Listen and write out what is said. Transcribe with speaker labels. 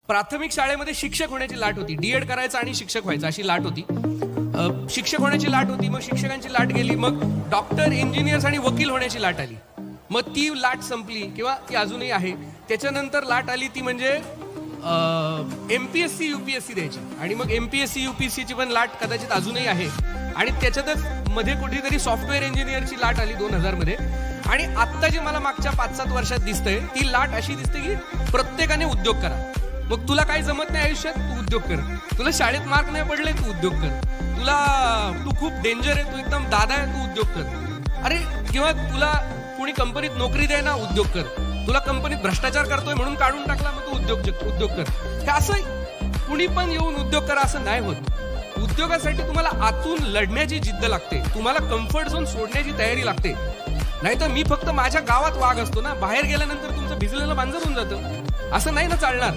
Speaker 1: प्राथमिक शाळेमध्ये शिक्षक होण्याची लाट होती, डीएड करायचं आणि शिक्षक व्हायचं अशी लाट होती. शिक्षक होण्याची लाट होती, मग शिक्षकांची लाट गेली, मग डॉक्टर, इंजिनियर्स आणि वकील होण्याची लाट आली. मग ती लाट संपली किंवा ती अजूनही आहे. त्याच्यानंतर लाट आली ती म्हणजे MPSC UPSC द्यायची, आणि मग MPSC UPSCची पण लाट कदाचित अजूनही आहे. आणि त्याच्यातच मध्ये कुठेतरी सॉफ्टवेअर इंजिनियरची लाट आली 2000 मध्ये. आणि आत्ता जे मला मागच्या 5-7 वर्षात दिसतंय ती लाट अशी दिसते की प्रत्येकाने उद्योग करा. मग तुला काही जमत नाही आयुष्यात, तू उद्योग कर. तुला शाळेत मार्क नाही पडले, तू उद्योग कर. तू खूप डेंजर आहे, तू एकदम दादा आहे, तू उद्योग कर. अरे किंवा तुला कुणी कंपनीत नोकरी द्याय ना, उद्योग कर. तुला कंपनीत भ्रष्टाचार करतोय म्हणून काढून टाकला, मग तू उद्योग कर. हे असं कुणी पण येऊन उद्योग करा असं नाही होत. उद्योगासाठी तुम्हाला आतून लढण्याची जिद्द लागते, तुम्हाला कम्फर्ट झोन सोडण्याची तयारी लागते. नाही तर मी फक्त माझ्या गावात वाघ असतो ना, बाहेर गेल्यानंतर तुमचं भिजलेलं मांजर होऊन जातं. असं नाही ना चालणार.